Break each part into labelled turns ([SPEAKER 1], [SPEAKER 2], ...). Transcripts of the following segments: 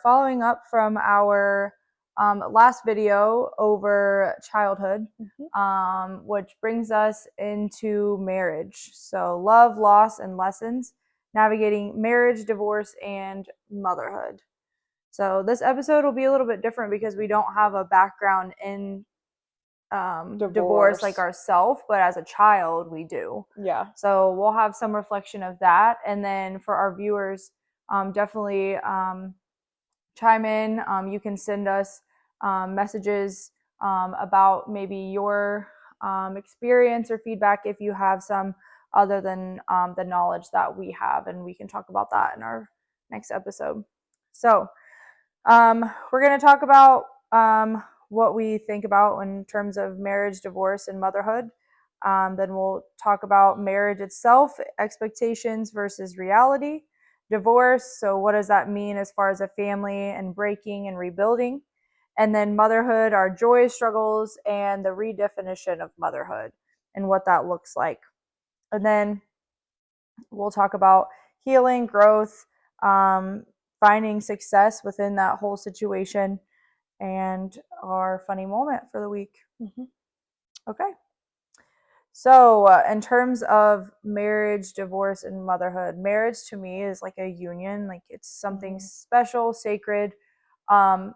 [SPEAKER 1] following up from our last video over childhood, which brings us into marriage. So love, loss, and lessons, navigating marriage, divorce, and motherhood. So this episode will be a little bit different because we don't have a background in divorce like ourselves, but as a child we do.
[SPEAKER 2] Yeah.
[SPEAKER 1] So we'll have some reflection of that, and then for our viewers, definitely chime in. You can send us messages about maybe your experience or feedback if you have some other than the knowledge that we have, and we can talk about that in our next episode. So we're going to talk about what we think about in terms of marriage, divorce, and motherhood. Then we'll talk about marriage itself, expectations versus reality, divorce, so what does that mean as far as a family and breaking and rebuilding, and then motherhood, our joys, struggles, and the redefinition of motherhood and what that looks like. And then we'll talk about healing, growth, finding success within that whole situation, and our funny moment for the week. Okay. So in terms of marriage, divorce, and motherhood, marriage to me is like a union. Like it's something special, sacred. And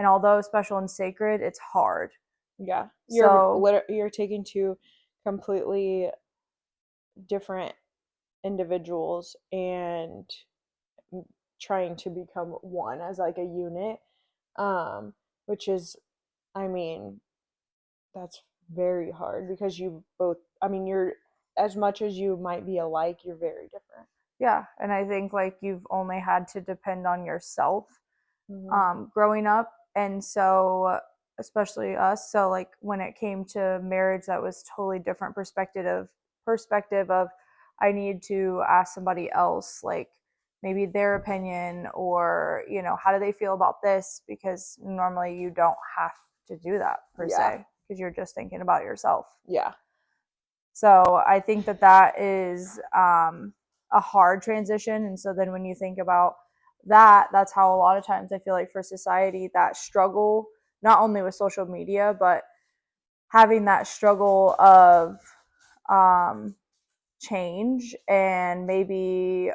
[SPEAKER 1] although special and sacred, it's hard.
[SPEAKER 2] Yeah. You're taking two completely different individuals and trying to become one as like a unit, which is, I mean, that's very hard because you both, I mean, you're, as much as you might be alike, you're very different.
[SPEAKER 1] Yeah, and I think like you've only had to depend on yourself growing up, and so especially us, so like when it came to marriage, that was totally different perspective of I need to ask somebody else, like maybe their opinion, or how do they feel about this, because normally you don't have to do that per se, because you're just thinking about yourself.
[SPEAKER 2] Yeah.
[SPEAKER 1] So I think that is a hard transition. And so then when you think about that, that's how a lot of times I feel like for society, that struggle, not only with social media, but having that struggle of change and maybe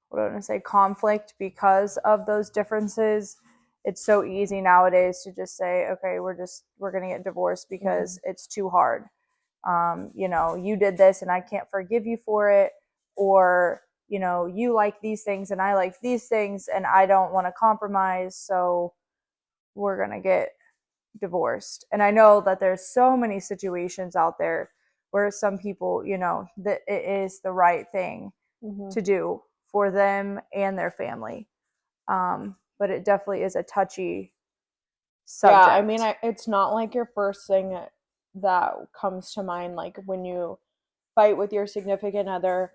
[SPEAKER 1] what do I want to say, conflict because of those differences. It's so easy nowadays to just say, okay, we're going to get divorced because it's too hard. You did this and I can't forgive you for it, or you like these things and I like these things and I don't want to compromise, so we're gonna get divorced. And I know that there's so many situations out there where some people, that it is the right thing to do for them and their family, but it definitely is a touchy subject.
[SPEAKER 2] Yeah, I mean, it's not like your first thing that comes to mind, like when you fight with your significant other.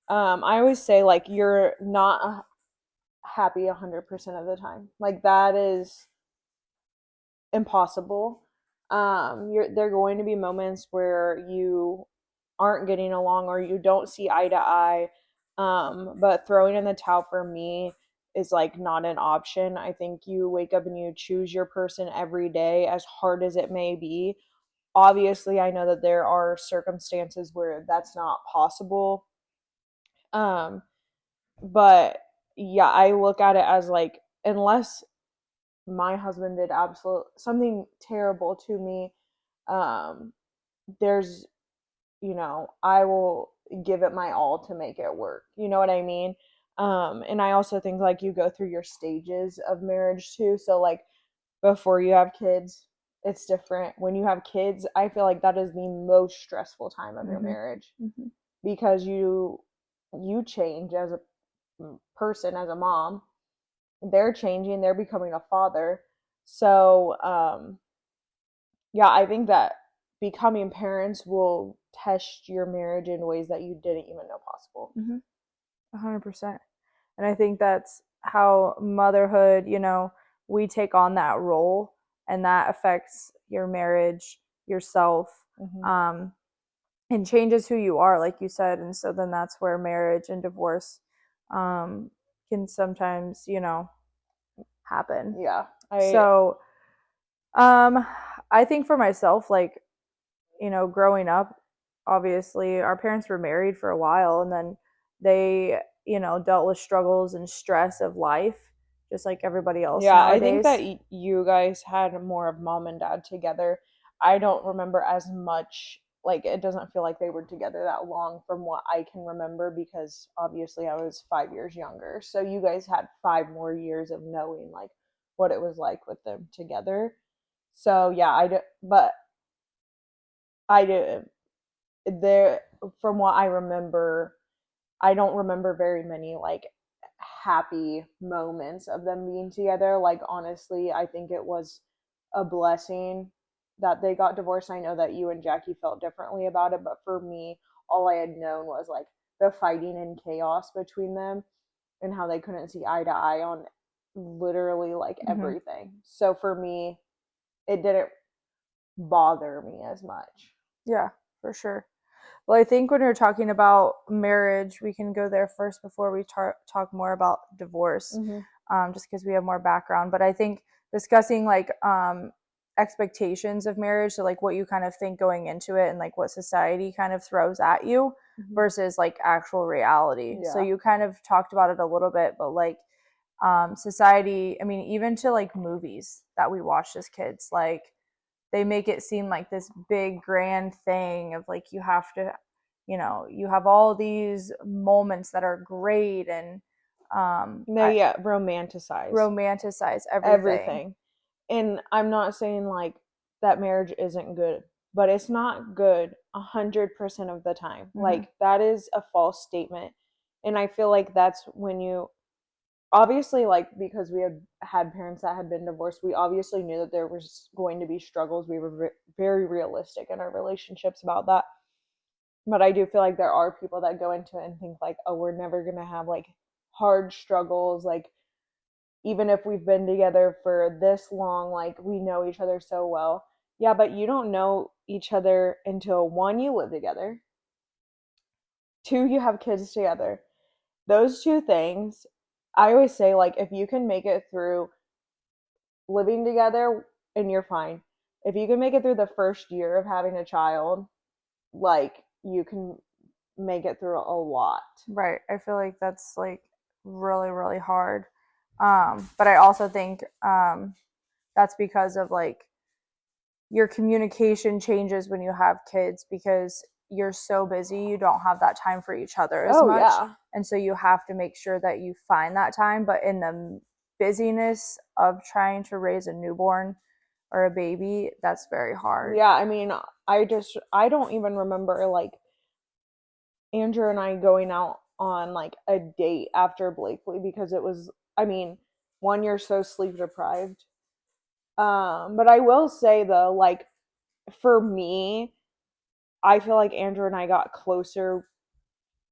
[SPEAKER 2] I always say, like, you're not happy 100% of the time. Like, that is impossible. There are going to be moments where you aren't getting along or you don't see eye to eye. But throwing in the towel for me is like not an option. I think you wake up and you choose your person every day, as hard as it may be. Obviously, I know that there are circumstances where that's not possible. But yeah, I look at it as like, unless my husband did something terrible to me, there's, I will give it my all to make it work. You know what I mean? And I also think like you go through your stages of marriage too. So like before you have kids, it's different. When you have kids, I feel like that is the most stressful time of your marriage, because you change as a person, as a mom. They're changing, they're becoming a father. So yeah, I think that becoming parents will test your marriage in ways that you didn't even know possible.
[SPEAKER 1] 100%. And I think that's how motherhood, we take on that role, and that affects your marriage, yourself, and changes who you are, like you said. And so then that's where marriage and divorce can sometimes, happen.
[SPEAKER 2] Yeah.
[SPEAKER 1] So, I think for myself, like, growing up, obviously our parents were married for a while, and then they, dealt with struggles and stress of life just like everybody else
[SPEAKER 2] Yeah, I think that
[SPEAKER 1] nowadays.
[SPEAKER 2] you guys had more of mom and dad together. I don't remember as much, like, it doesn't feel like they were together that long from what I can remember because obviously I was 5 years younger. So you guys had 5 more years of knowing, like, what it was like with them together. So yeah, but I did, there, from what I remember, I don't remember very many like happy moments of them being together. Like, honestly, I think it was a blessing that they got divorced. I know that you and Jackie felt differently about it, but for me, all I had known was like the fighting and chaos between them and how they couldn't see eye to eye on literally like
[SPEAKER 1] Hmm.
[SPEAKER 2] everything. So for me, it didn't bother me as much.
[SPEAKER 1] Yeah, for sure. Well, I think when we're talking about marriage, we can go there first before we talk more about divorce,
[SPEAKER 2] Mm-hmm.
[SPEAKER 1] just because we have more background. But I think discussing like expectations of marriage, so like what you kind of think going into it and like what society kind of throws at you
[SPEAKER 2] Mm-hmm.
[SPEAKER 1] versus like actual reality. So
[SPEAKER 2] Yeah.
[SPEAKER 1] you kind of talked about it a little bit, but like society, I mean, even to like movies that we watched as kids, like they make it seem like this big grand thing of like you have to, you have all these moments that are great, and
[SPEAKER 2] No,
[SPEAKER 1] I
[SPEAKER 2] yeah, romanticize
[SPEAKER 1] romanticize everything.
[SPEAKER 2] everything. And I'm not saying like that marriage isn't good, but it's not good 100% of the time.
[SPEAKER 1] Hmm.
[SPEAKER 2] Like, that is a false statement. And I feel like that's when you obviously, like, because we had parents that had been divorced, we obviously knew that there was going to be struggles. We were very realistic in our relationships about that. But I do feel like there are people that go into it and think like, oh, we're never going to have like hard struggles, like even if we've been together for this long, like we know each other so well. Yeah, but you don't know each other until one, you live together, two, you have kids together. Those two things, I always say, like, if you can make it through living together and you're fine, if you can make it through the first year of having a child, like, you can make it through a lot.
[SPEAKER 1] Right, I feel like that's like really really hard, but I also think that's because of like your communication changes when you have kids because you're so busy, you don't have that time for each other as
[SPEAKER 2] Oh,
[SPEAKER 1] much.
[SPEAKER 2] yeah.
[SPEAKER 1] And so you have to make sure that you find that time. But in the busyness of trying to raise a newborn or a baby, that's very hard.
[SPEAKER 2] Yeah, I mean, I don't even remember like Andrew and I going out on like a date after Blakely because it was, I mean, one, you're so sleep deprived. But I will say though, like, for me, I feel like Andrew and I got closer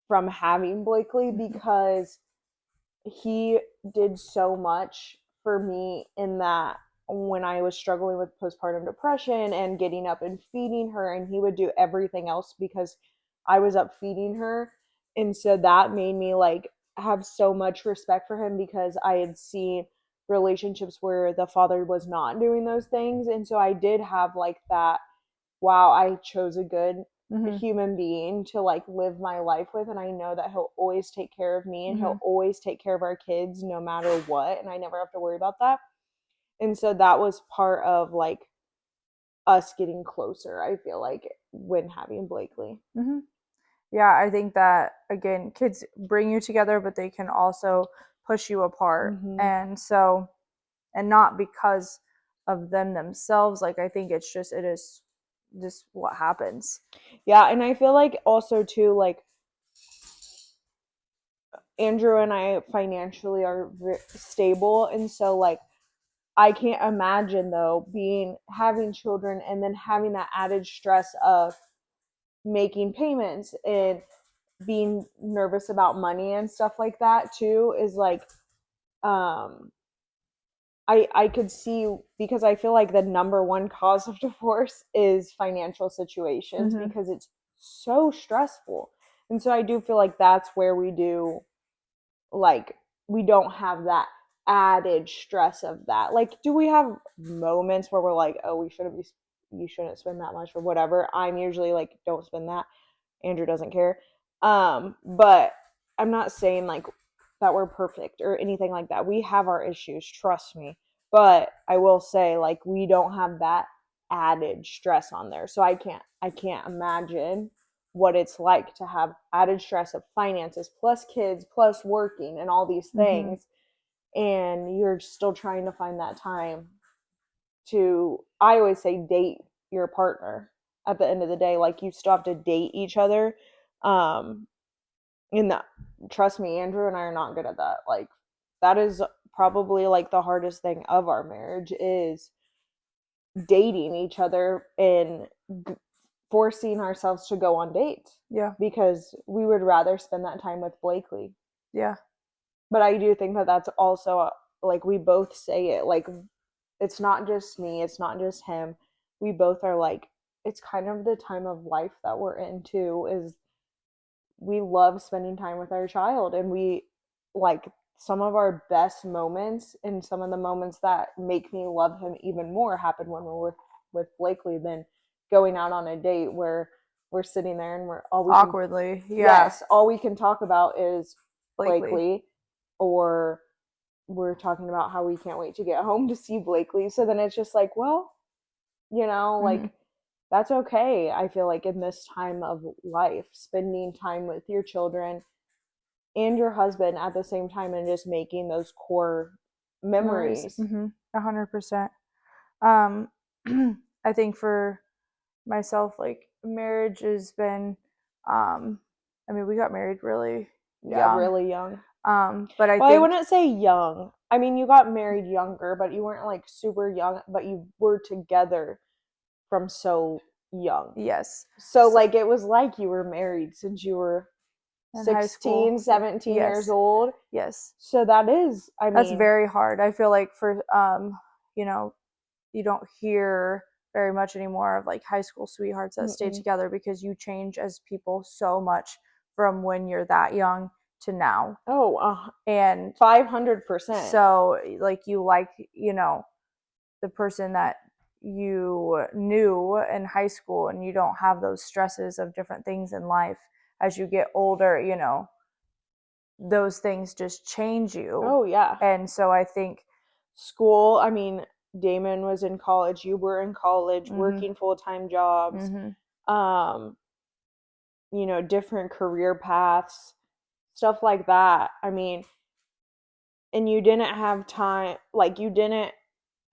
[SPEAKER 2] from having Blakely
[SPEAKER 1] Mm-hmm.
[SPEAKER 2] because he did so much for me in that when I was struggling with postpartum depression and getting up and feeding her, and he would do everything else because I was up feeding her. And so that made me like have so much respect for him because I had seen relationships where the father was not doing those things. And so I did have like that, wow, I chose a good
[SPEAKER 1] Mm-hmm.
[SPEAKER 2] human being to like live my life with, and I know that he'll always take care of me and
[SPEAKER 1] Mm-hmm.
[SPEAKER 2] he'll always take care of our kids no matter what, and I never have to worry about that. And so that was part of like us getting closer, I feel like, when having Blakely.
[SPEAKER 1] Mm-hmm. Yeah, I think that again, kids bring you together, but they can also push you apart.
[SPEAKER 2] Mm-hmm.
[SPEAKER 1] And so, and not because of them themselves. Like, I think it is just what happens.
[SPEAKER 2] Yeah, and I feel like also too, like, Andrew and I financially are stable, and so like I can't imagine though being having children and then having that added stress of making payments and being nervous about money and stuff like that too is like um I could see, because I feel like the number one cause of divorce is financial situations
[SPEAKER 1] Mm-hmm.
[SPEAKER 2] because it's so stressful. And so I do feel like that's where we do like we don't have that added stress of that. Like, do we have moments where we're like, oh, you shouldn't spend that much or whatever? I'm usually like, don't spend that. Andrew doesn't care. But I'm not saying like that we're perfect or anything like that. We have our issues, trust me. But I will say, like, we don't have that added stress on there. So I can't imagine what it's like to have added stress of finances plus kids plus working and all these things, and you're still trying to find that time to, I always say, date your partner. At the end of the day, like, you still have to date each other. In that, trust me, Andrew and I are not good at that. Like, that is probably like the hardest thing of our marriage is dating each other and forcing ourselves to go on dates.
[SPEAKER 1] Yeah.
[SPEAKER 2] Because we would rather spend that time with Blakely.
[SPEAKER 1] Yeah.
[SPEAKER 2] But I do think that that's also, like, we both say it, like, it's not just me, it's not just him. We both are like, it's kind of the time of life that we're in too, is we love spending time with our child, and we, like, some of our best moments and some of the moments that make me love him even more happen when we're with Blakely than going out on a date where we're sitting there and we're all we
[SPEAKER 1] awkwardly
[SPEAKER 2] can, yes, all we can talk about is Blakely, or we're talking about how we can't wait to get home to see Blakely. So then it's just like, well, like, that's okay. I feel like in this time of life, spending time with your children and your husband at the same time and just making those core memories.
[SPEAKER 1] 100%. I think for myself, like, marriage has been, I mean, we got married really young.
[SPEAKER 2] Really young.
[SPEAKER 1] But
[SPEAKER 2] I wouldn't say young. I mean, you got married younger, but you weren't like super young, but you were together from so young.
[SPEAKER 1] Yes.
[SPEAKER 2] So like, it was like you were married since you were
[SPEAKER 1] in
[SPEAKER 2] 16, 17 years old.
[SPEAKER 1] Yes.
[SPEAKER 2] So that is, I mean,
[SPEAKER 1] that's very hard. I feel like for, you don't hear very much anymore of like high school sweethearts that stay together, because you change as people so much from when you're that young to now.
[SPEAKER 2] And 500%.
[SPEAKER 1] So like, you like, the person that you knew in high school, and you don't have those stresses of different things in life. As you get older, those things just change you.
[SPEAKER 2] Oh yeah.
[SPEAKER 1] And so I think
[SPEAKER 2] school, I mean, Damon was in college, you were in college, working full-time jobs, different career paths, stuff like that. I mean, and you didn't have time, like, you didn't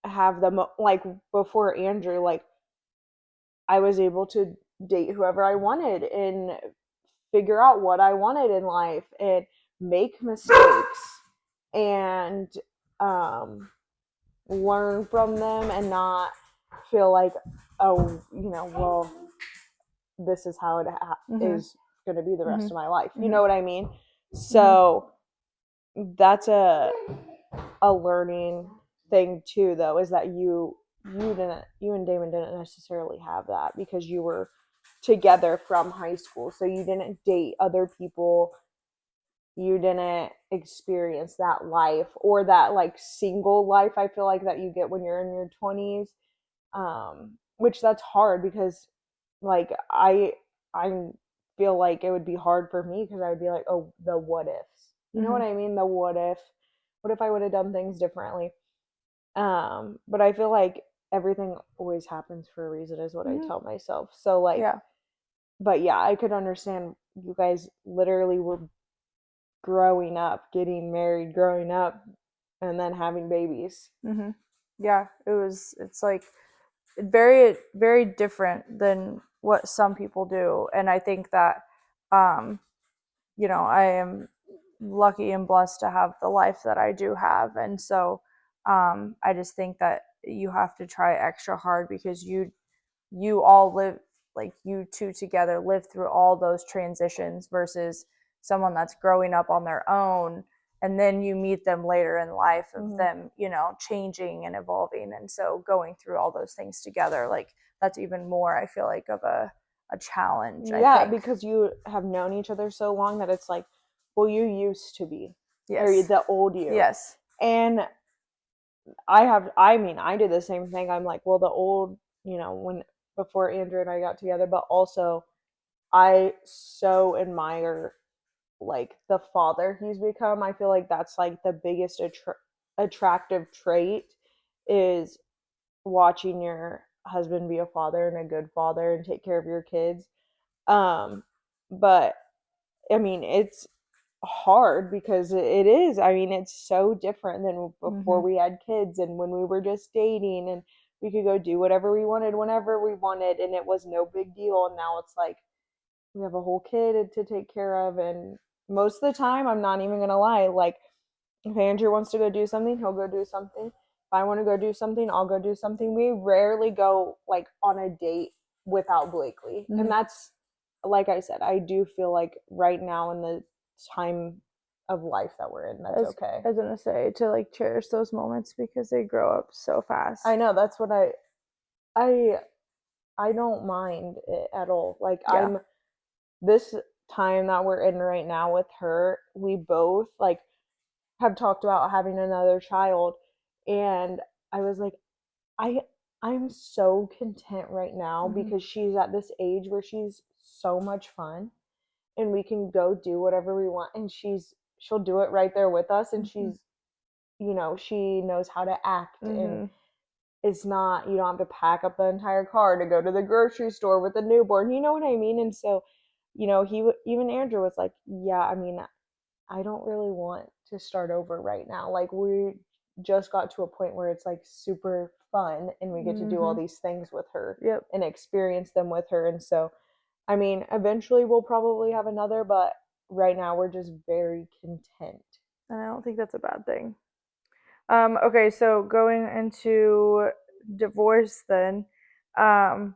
[SPEAKER 2] have like, before Andrew, like, I was able to date whoever I wanted and figure out what I wanted in life and make mistakes and learn from them and not feel like, oh, well, this is how it is going to be the rest of my life. You know what I mean? So that's a learning thing too, though, is that you and Damon didn't necessarily have that because you were together from high school. So you didn't date other people. You didn't experience that life, or that like single life, I feel like, that you get when you're in your 20s, which that's hard because, like, I feel like it would be hard for me because I would be like, oh, the what ifs, you know what I mean? The what if I would have done things differently? But I feel like everything always happens for a reason, is what I tell myself. So like, but yeah, I could understand you guys literally were growing up, getting married, growing up, and then having babies.
[SPEAKER 1] Yeah, it's like very, very different than what some people do. And I think that, I am lucky and blessed to have the life that I do have. And so, I just think that you have to try extra hard, because you all live, like, you two together live through all those transitions, versus someone that's growing up on their own, and then you meet them later in life of them, changing and evolving. And so going through all those things together, like, that's even more, I feel like, of a challenge.
[SPEAKER 2] Yeah, because you have known each other so long that it's like, well, you used to be or
[SPEAKER 1] Yes.
[SPEAKER 2] the old you.
[SPEAKER 1] Yes.
[SPEAKER 2] And I did the same thing. I'm like, well, the old, when before Andrew and I got together, but also I so admire like the father he's become. I feel like that's like the biggest attractive trait is watching your husband be a father and a good father and take care of your kids. But I mean, it's hard because it is. I mean, it's so different than before we had kids and when we were just dating and we could go do whatever we wanted whenever we wanted and it was no big deal. And now it's like we have a whole kid to take care of. And most of the time, I'm not even going to lie, like if Andrew wants to go do something, he'll go do something. If I want to go do something, I'll go do something. We rarely go like on a date without Blakely. And that's, like I said, I do feel like right now in the time of life that we're in, that's okay.
[SPEAKER 1] I was gonna say to like cherish those moments because they grow up so fast.
[SPEAKER 2] I know, that's what I don't mind it at all. Like I'm this time that we're in right now with her, we both like have talked about having another child, and I was like, I I'm so content right now because she's at this age where she's so much fun and we can go do whatever we want, and she'll do it right there with us, and she's she knows how to act, and it's not, you don't have to pack up the entire car to go to the grocery store with a newborn, you know what I mean? And so even Andrew was like, yeah, I mean, I don't really want to start over right now. Like we just got to a point where it's like super fun and we get to do all these things with her and experience them with her. And so, I mean, eventually we'll probably have another, but right now we're just very content.
[SPEAKER 1] And I don't think that's a bad thing. Okay, so going into divorce then, um,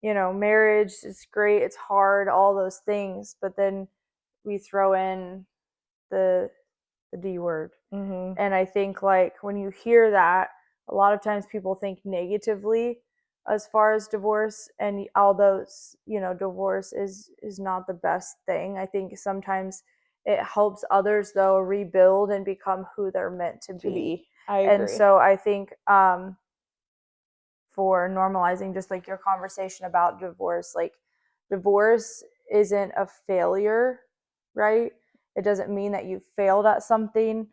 [SPEAKER 1] marriage is great, it's hard, all those things, but then we throw in the D word. And I think like when you hear that, a lot of times people think negatively as far as divorce, and although divorce is not the best thing, I think sometimes it helps others though rebuild and become who they're meant to be.
[SPEAKER 2] I agree.
[SPEAKER 1] And so I think for normalizing just like your conversation about divorce, like divorce isn't a failure, right? It doesn't mean that you failed at something.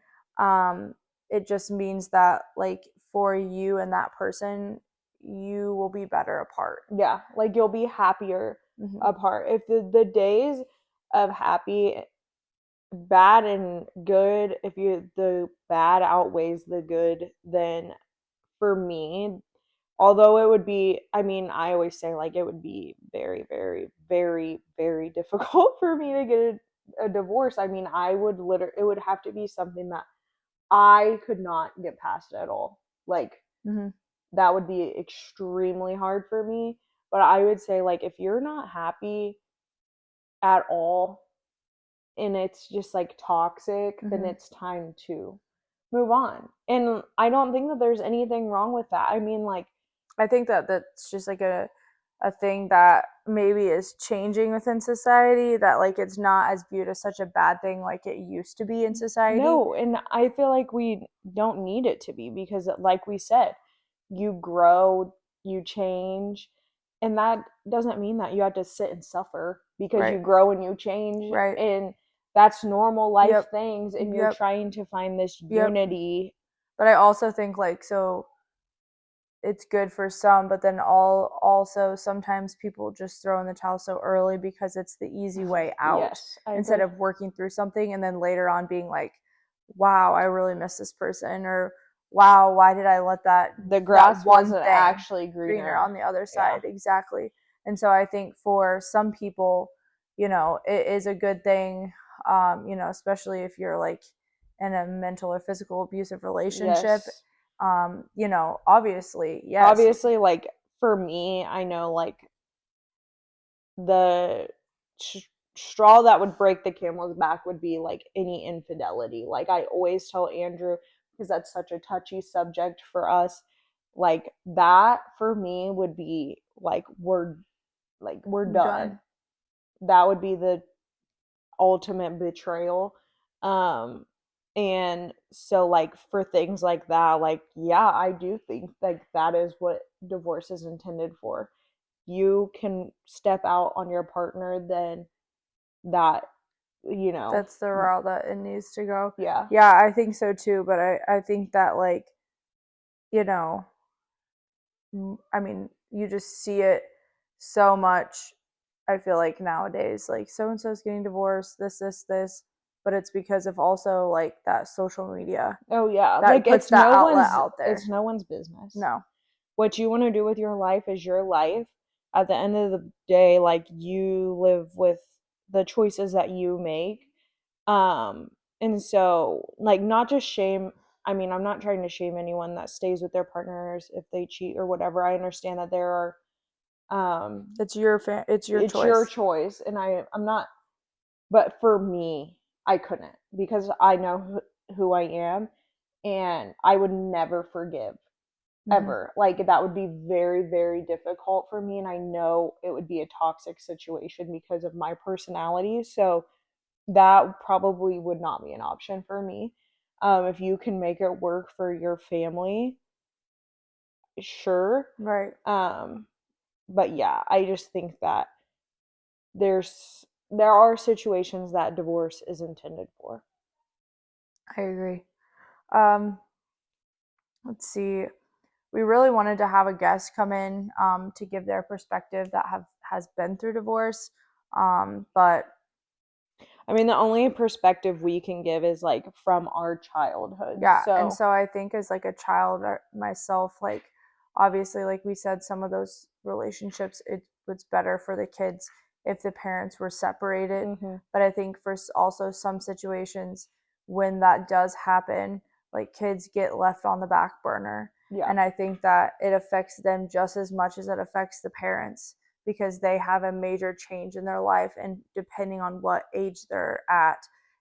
[SPEAKER 1] It just means that like for you and that person, you will be better apart.
[SPEAKER 2] Yeah, like you'll be happier apart. If the days of happy, bad and good, if the bad outweighs the good, then for me, although it would be, I mean, I always say like it would be very, very, very, very difficult for me to get a divorce. I mean, it would have to be something that I could not get past at all. Like, that would be extremely hard for me. But I would say, like, if you're not happy at all and it's just like toxic, then it's time to move on. And I don't think that there's anything wrong with that. I mean, like,
[SPEAKER 1] I think that that's just like a thing that maybe is changing within society, that like it's not as viewed as such a bad thing like it used to be in society.
[SPEAKER 2] No, and I feel like we don't need it to be because like we said, you grow, you change, and that doesn't mean that you have to sit and suffer because you grow and you change.
[SPEAKER 1] Right.
[SPEAKER 2] And that's normal life things, and you're trying to find this unity.
[SPEAKER 1] But I also think like, so it's good for some, but then also sometimes people just throw in the towel so early because it's the easy way out.
[SPEAKER 2] Yes,
[SPEAKER 1] instead of working through something and then later on being like, wow, I really miss this person, or wow, why did I let
[SPEAKER 2] the grass wasn't actually
[SPEAKER 1] greener on the other side. Exactly. And so I think for some people, it is a good thing, especially if you're like in a mental or physical abusive relationship. Obviously, yes.
[SPEAKER 2] Obviously, like for me, I know like the straw that would break the camel's back would be like any infidelity. Like I always tell Andrew, because that's such a touchy subject for us, like that for me would be like we're done. That would be the ultimate betrayal. And so like for things like that, like yeah, I do think like that is what divorce is intended for. You can step out on your partner, then that, you know,
[SPEAKER 1] That's the route that it needs to go.
[SPEAKER 2] yeah.
[SPEAKER 1] Yeah, I think so too, but I think that like, you know, I mean, you just see it so much. I feel like nowadays, like so and so's getting divorced, this, but it's because of also like that social media
[SPEAKER 2] Oh yeah,
[SPEAKER 1] that
[SPEAKER 2] like
[SPEAKER 1] puts
[SPEAKER 2] it's
[SPEAKER 1] that
[SPEAKER 2] no
[SPEAKER 1] outlet
[SPEAKER 2] one's,
[SPEAKER 1] out
[SPEAKER 2] it's
[SPEAKER 1] there.
[SPEAKER 2] no one's business.
[SPEAKER 1] No,
[SPEAKER 2] What you want to do with your life is your life. At the end of the day, like you live with the choices that you make. Um, and so like not just shame, I mean, I'm not trying to shame anyone that stays with their partners if they cheat or whatever. I understand that there are
[SPEAKER 1] it's your
[SPEAKER 2] it's your
[SPEAKER 1] choice.
[SPEAKER 2] choice, and I'm not, but for me, I couldn't because I know who I am, and I would never forgive
[SPEAKER 1] Mm-hmm.
[SPEAKER 2] ever. Like that would be very, very difficult for me, and I know it would be a toxic situation because of my personality. So that probably would not be an option for me. If you can make it work for your family, sure.
[SPEAKER 1] Right.
[SPEAKER 2] Um, but yeah, I just think that there are situations that divorce is intended for.
[SPEAKER 1] I agree. Um, let's see. We really wanted to have a guest come in to give their perspective that has been through divorce. But
[SPEAKER 2] I mean, the only perspective we can give is like from our childhood.
[SPEAKER 1] yeah, and
[SPEAKER 2] So,
[SPEAKER 1] so I think as like a child myself, like obviously, like we said, some of those relationships, it was better for the kids if the parents were separated.
[SPEAKER 2] mhm,
[SPEAKER 1] But I think for also some situations when that does happen, like kids get left on the back burner.
[SPEAKER 2] yeah,
[SPEAKER 1] And I think that it affects them just as much as it affects the parents because they have a major change in their life. And depending on what age they're at,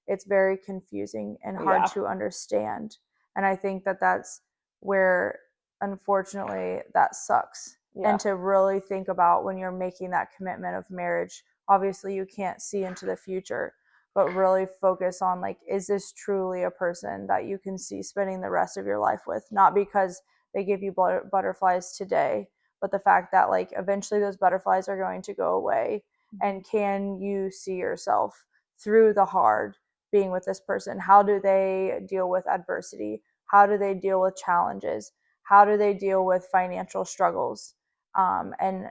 [SPEAKER 1] it's very confusing and hard
[SPEAKER 2] yeah,
[SPEAKER 1] to understand. And I think that that's where, unfortunately, that sucks.
[SPEAKER 2] yeah,
[SPEAKER 1] And to really think about when you're making that commitment of marriage, obviously you can't see into the future, but really focus on like, is this truly a person that you can see spending the rest of your life with? Not because they give you butterflies today, but the fact that like eventually those butterflies are going to go away. And can you see yourself through the hard being with this person? How do they deal with adversity? How do they deal with challenges? How do they deal with financial struggles? And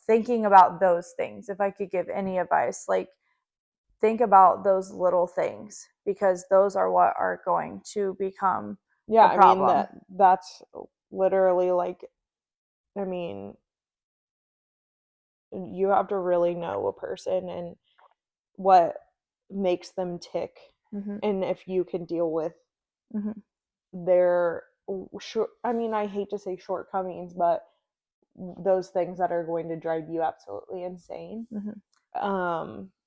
[SPEAKER 1] thinking about those things, if I could give any advice, like think about those little things because those are what are going to become
[SPEAKER 2] yeah.
[SPEAKER 1] the
[SPEAKER 2] I mean
[SPEAKER 1] problem.
[SPEAKER 2] that's literally like, I mean, you have to really know a person and what makes them tick,
[SPEAKER 1] Mm-hmm.
[SPEAKER 2] and if you can deal with
[SPEAKER 1] Mm-hmm.
[SPEAKER 2] their short, I mean, I hate to say shortcomings, but those things that are going to drive you absolutely insane.
[SPEAKER 1] Mm-hmm.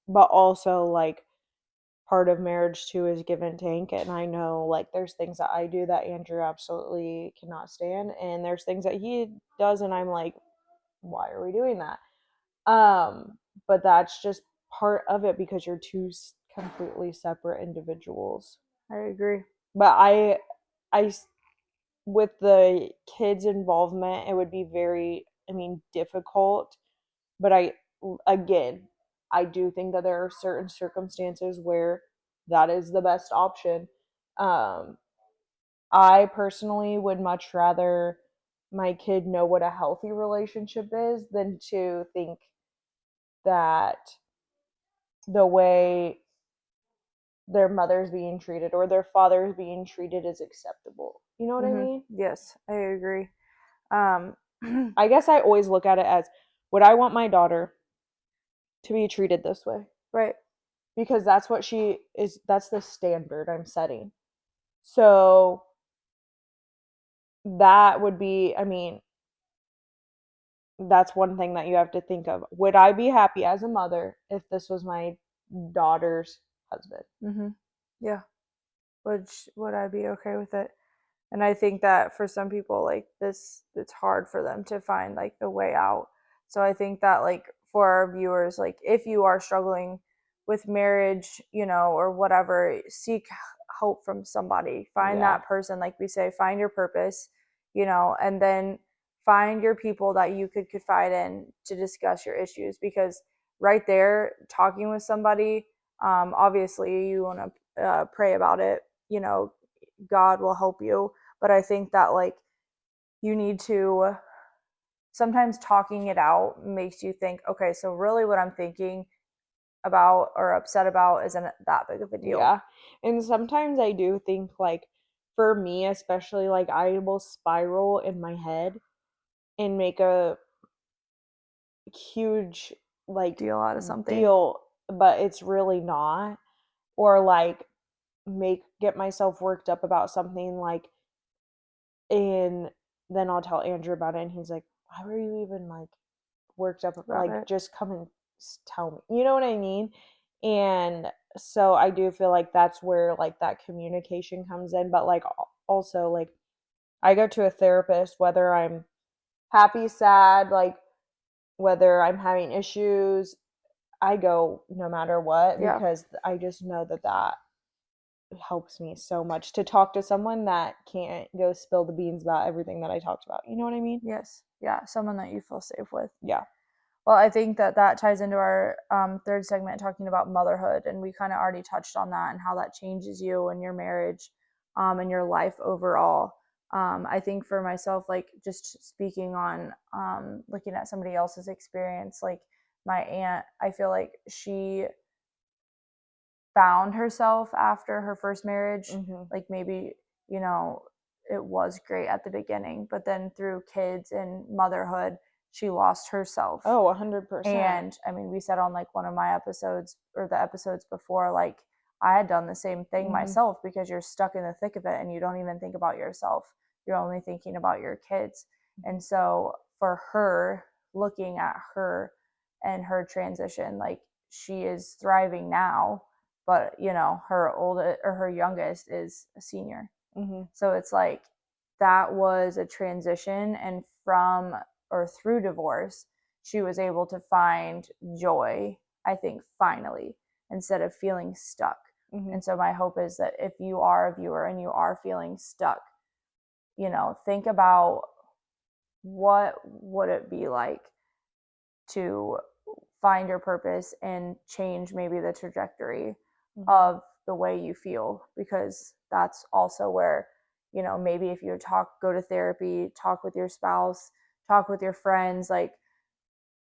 [SPEAKER 2] But also like part of marriage too is give and take, and I know like there's things that I do that Andrew absolutely cannot stand, and there's things that he does and I'm like, why are we doing that? But that's just part of it because you're two completely separate individuals.
[SPEAKER 1] I agree.
[SPEAKER 2] But I with the kids involvement, it would be very, I mean, difficult, but again, I do think that there are certain circumstances where that is the best option. um I personally would much rather my kid know what a healthy relationship is than to think that the way their mother's being treated or their father's being treated is acceptable. You know what I
[SPEAKER 1] Mm-hmm.
[SPEAKER 2] mean?
[SPEAKER 1] Yes, I agree. Um,
[SPEAKER 2] I guess I always look at it as, would I want my daughter to be treated this way?
[SPEAKER 1] right.
[SPEAKER 2] Because that's what she is, that's the standard I'm setting. So that would be, I mean, that's one thing that you have to think of. Would I be happy as a mother if this was my daughter's husband?
[SPEAKER 1] Mm-hmm. Yeah. Would I be okay with it? And I think that for some people, like this, it's hard for them to find like the way out. So I think that like for our viewers, like if you are struggling with marriage, or whatever, seek help from somebody. Find
[SPEAKER 2] Yeah.
[SPEAKER 1] that person, like we say, find your purpose, and then find your people that you could confide in to discuss your issues, because right there, talking with somebody, obviously you want to pray about it, God will help you. But I think that, like, you need to, sometimes talking it out makes you think, okay, so really what I'm thinking about or upset about isn't that big of a deal.
[SPEAKER 2] Yeah. And sometimes I do think, like, for me especially, like, I will spiral in my head and make a huge, like,
[SPEAKER 1] Deal out of something.
[SPEAKER 2] deal, but it's really not. Or, like, get myself worked up about something, like, and then I'll tell Andrew about it and he's like, why were you even, like, worked up?
[SPEAKER 1] About
[SPEAKER 2] Like,
[SPEAKER 1] it.
[SPEAKER 2] just come and tell me, you know what I mean? And so I do feel like that's where, like, that communication comes in. But, like, also, like, I go to a therapist whether I'm happy, sad, like, whether I'm having issues, I go no matter what,
[SPEAKER 1] Yeah.
[SPEAKER 2] because I just know that that helps me so much to talk to someone that can't go spill the beans about everything that I talked about. You know what I mean?
[SPEAKER 1] Yes. Yeah. Someone that you feel safe with.
[SPEAKER 2] Yeah.
[SPEAKER 1] Well, I think that ties into our third segment, talking about motherhood. And we kind of already touched on that and how that changes you and your marriage, and your life overall. I think for myself, like, just speaking on looking at somebody else's experience, like my aunt, I feel like she found herself after her first marriage.
[SPEAKER 2] Mm-hmm.
[SPEAKER 1] Like, maybe, you know, it was great at the beginning, but then through kids and motherhood, she lost herself.
[SPEAKER 2] Oh, 100%.
[SPEAKER 1] And I mean, we said on like one of my episodes or the episodes before, like, I had done the same thing
[SPEAKER 2] Mm-hmm.
[SPEAKER 1] myself, because you're stuck in the thick of it and you don't even think about yourself. You're only thinking about your kids. And so for her, looking at her and her transition, like, she is thriving now, but her oldest or her youngest is a senior.
[SPEAKER 2] Mm-hmm.
[SPEAKER 1] So it's like, that was a transition, and from or through divorce, she was able to find joy, I think, finally, instead of feeling stuck.
[SPEAKER 2] Mm-hmm.
[SPEAKER 1] And so my hope is that if you are a viewer and you are feeling stuck, think about, what would it be like to find your purpose and change maybe the trajectory
[SPEAKER 2] Mm-hmm.
[SPEAKER 1] of the way you feel, because that's also where, maybe if you go to therapy, talk with your spouse, talk with your friends, like,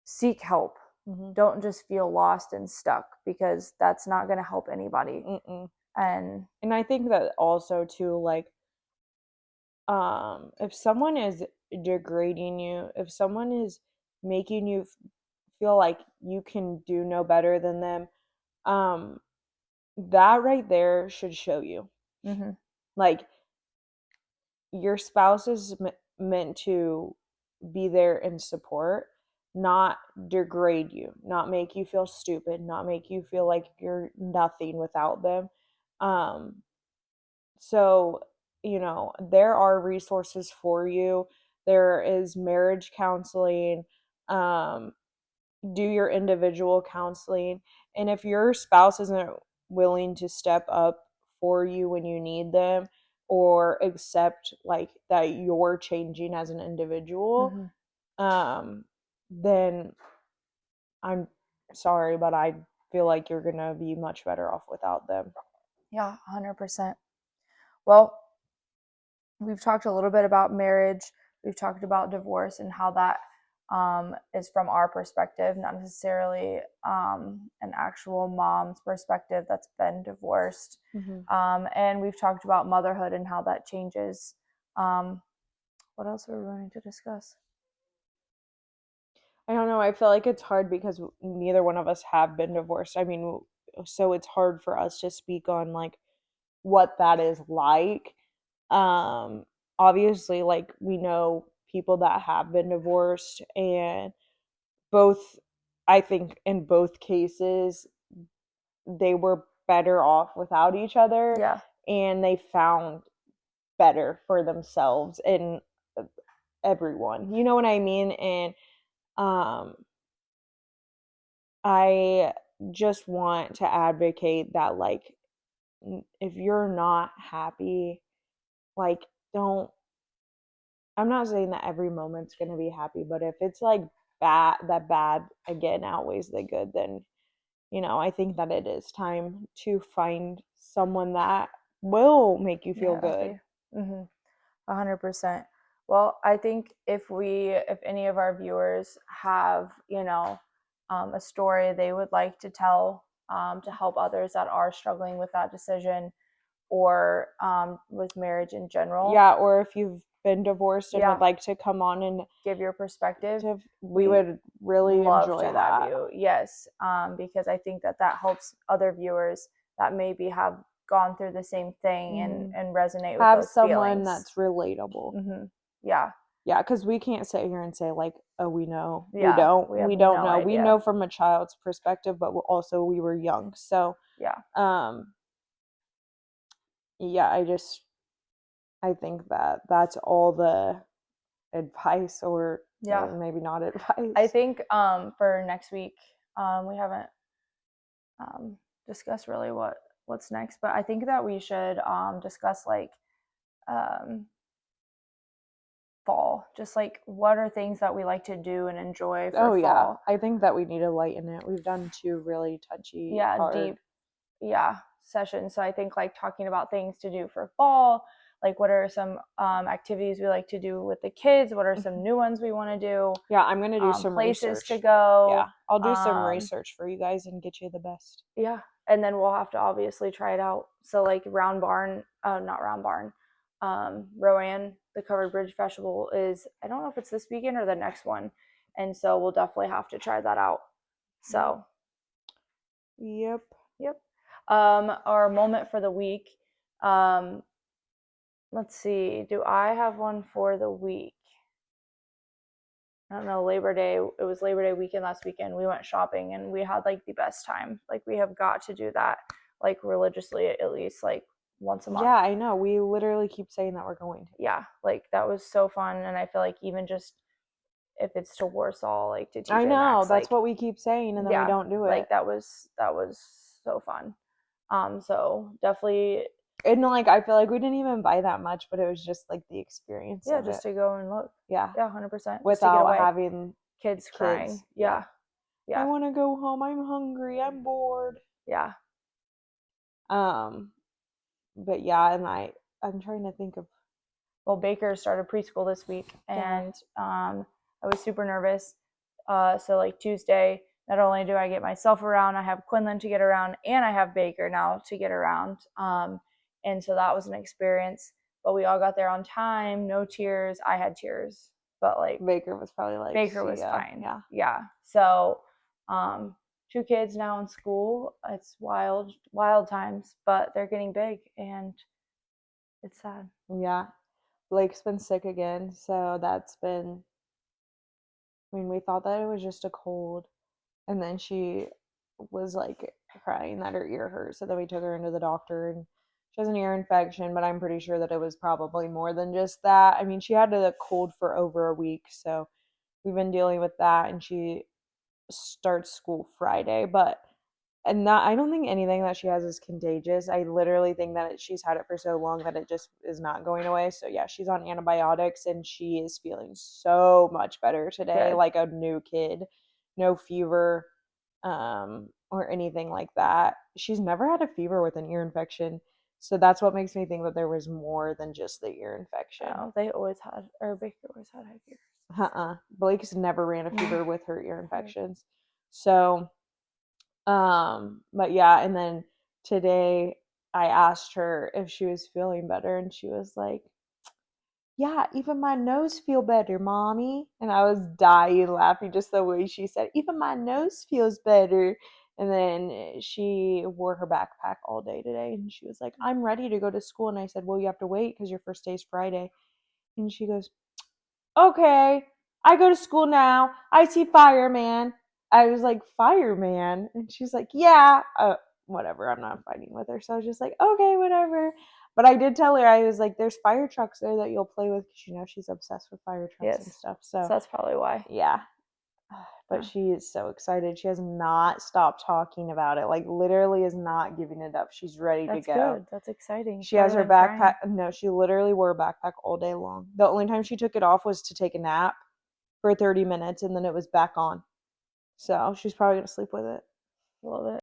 [SPEAKER 1] seek help.
[SPEAKER 2] Mm-hmm.
[SPEAKER 1] Don't just feel lost and stuck, because that's not going to help anybody.
[SPEAKER 2] Mm-mm.
[SPEAKER 1] And
[SPEAKER 2] I think that also too, like, if someone is degrading you, if someone is making you feel like you can do no better than them, that right there should show you.
[SPEAKER 1] mm-hmm.
[SPEAKER 2] Like, your spouse is meant to be there and support, not degrade you, not make you feel stupid, not make you feel like you're nothing without them. Um, so, there are resources for you. There is marriage counseling. Um, do your individual counseling. And if your spouse isn't willing to step up for you when you need them, or accept, like, that you're changing as an individual,
[SPEAKER 1] Mm-hmm.
[SPEAKER 2] then I'm sorry, but I feel like you're gonna be much better off without them.
[SPEAKER 1] Yeah, 100%. Well, we've talked a little bit about marriage. We've talked about divorce and how that is from our perspective, not necessarily an actual mom's perspective that's been divorced.
[SPEAKER 2] Mm-hmm.
[SPEAKER 1] And we've talked about motherhood and how that changes. What else are we going to discuss?
[SPEAKER 2] I don't know. I feel like it's hard because neither one of us have been divorced. I mean, so it's hard for us to speak on, like, what that is like. Um, Obviously, like, we know people that have been divorced, and both, I think in both cases, they were better off without each other,
[SPEAKER 1] Yeah.
[SPEAKER 2] and they found better for themselves and everyone. You know what I mean? And um I just want to advocate that, like, if you're not happy, like, don't, I'm not saying that every moment's going to be happy, but if it's like bad again outweighs the good, then, I think that it is time to find someone that will make you feel
[SPEAKER 1] Yeah,
[SPEAKER 2] good.
[SPEAKER 1] 100%. Well, I think if any of our viewers have, a story they would like to tell, to help others that are struggling with that decision, or with marriage in general.
[SPEAKER 2] Yeah, or if you've been divorced and
[SPEAKER 1] Yeah.
[SPEAKER 2] would like to come on and
[SPEAKER 1] give your perspective,
[SPEAKER 2] we would really
[SPEAKER 1] love
[SPEAKER 2] enjoy
[SPEAKER 1] to
[SPEAKER 2] that.
[SPEAKER 1] have you. Yes, because I think that helps other viewers that maybe have gone through the same thing and resonate with those
[SPEAKER 2] someone
[SPEAKER 1] feelings.
[SPEAKER 2] That's relatable.
[SPEAKER 1] Yeah.
[SPEAKER 2] Yeah, because we can't sit here and say like, oh, we know.
[SPEAKER 1] Yeah,
[SPEAKER 2] We don't
[SPEAKER 1] no
[SPEAKER 2] know.
[SPEAKER 1] idea.
[SPEAKER 2] We know from a child's perspective, but also we were young. So
[SPEAKER 1] yeah.
[SPEAKER 2] Yeah, I think that that's all the advice, or maybe not advice.
[SPEAKER 1] I think for next week, we haven't discussed really what's next, but I think that we should discuss like fall, just like what are things that we like to do and enjoy for fall.
[SPEAKER 2] Yeah, I think that we need to lighten it. We've done 2 really touchy, hard,
[SPEAKER 1] deep sessions. So I think like talking about things to do for fall, like what are some activities we like to do with the kids, what are some new ones we want to do.
[SPEAKER 2] Yeah, I'm gonna do some
[SPEAKER 1] places
[SPEAKER 2] research
[SPEAKER 1] to go.
[SPEAKER 2] Yeah, I'll do some research for you guys and get you the best.
[SPEAKER 1] Yeah, and then we'll have to obviously try it out. So like not Round Barn, Rowan, the Covered Bridge Festival is, I don't know if it's this weekend or the next one, and so we'll definitely have to try that out. So
[SPEAKER 2] yep.
[SPEAKER 1] Our moment for the week, let's see, do I have one for the week? I don't know, Labor Day, it was Labor Day weekend last weekend. We went shopping and we had like the best time. Like we have got to do that like religiously at least like once a month.
[SPEAKER 2] Yeah, I know. We literally keep saying that we're going to.
[SPEAKER 1] Yeah, like that was so fun, and I feel like even just if it's to Warsaw, like to TJ
[SPEAKER 2] I know,
[SPEAKER 1] Maxx,
[SPEAKER 2] that's
[SPEAKER 1] like,
[SPEAKER 2] what we keep saying, and then we don't do it.
[SPEAKER 1] Like that was so fun. So definitely.
[SPEAKER 2] And like I feel like we didn't even buy that much, but it was just like the experience.
[SPEAKER 1] Yeah, just to go and look.
[SPEAKER 2] Yeah,
[SPEAKER 1] 100%.
[SPEAKER 2] Without having
[SPEAKER 1] kids crying. Yeah.
[SPEAKER 2] I want to go home. I'm hungry. I'm bored.
[SPEAKER 1] Yeah.
[SPEAKER 2] But yeah, and I'm trying to think of.
[SPEAKER 1] Well, Baker started preschool this week, and I was super nervous. So like Tuesday, not only do I get myself around, I have Quinlan to get around, and I have Baker now to get around. And so that was an experience. But we all got there on time, no tears. I had tears, but like
[SPEAKER 2] Baker was probably like
[SPEAKER 1] Baker was fine.
[SPEAKER 2] Yeah.
[SPEAKER 1] So 2 kids now in school. It's wild times, but they're getting big, and it's sad.
[SPEAKER 2] Yeah. Blake's been sick again, so that's been, I mean, we thought that it was just a cold, and then she was like crying that her ear hurt, so then we took her into the doctor, and she has an ear infection, but I'm pretty sure that it was probably more than just that. I mean, she had a cold for over a week, so we've been dealing with that, and she starts school Friday, and that, I don't think anything that she has is contagious. I literally think that she's had it for so long that it just is not going away. So yeah, she's on antibiotics and she is feeling so much better today. Good. Like a new kid. No fever or anything like that. She's never had a fever with an ear infection. So that's what makes me think that there was more than just the ear infection.
[SPEAKER 1] Oh, Baker always had high fever.
[SPEAKER 2] Blake's never ran a fever with her ear infections. So but yeah, and then today I asked her if she was feeling better, and she was like, yeah, even my nose feel better, mommy. And I was dying laughing just the way she said, even my nose feels better. And then she wore her backpack all day today, and she was like, I'm ready to go to school. And I said, well, you have to wait because your first day is Friday. And she goes, okay, I go to school now. I see fireman. I was like, fireman? And she's like, yeah. Whatever, I'm not fighting with her. So I was just like, okay, whatever. But I did tell her, I was like, there's fire trucks there that you'll play with, because she's obsessed with fire trucks and stuff. So
[SPEAKER 1] that's probably why.
[SPEAKER 2] Yeah. But she is so excited. She has not stopped talking about it. Like literally is not giving it up. She's ready to
[SPEAKER 1] That's
[SPEAKER 2] go.
[SPEAKER 1] good. That's exciting.
[SPEAKER 2] She has her
[SPEAKER 1] Better than crying.
[SPEAKER 2] backpack. No, she literally wore a backpack all day long. The only time she took it off was to take a nap for 30 minutes, and then it was back on. So she's probably gonna sleep with it.
[SPEAKER 1] Love it.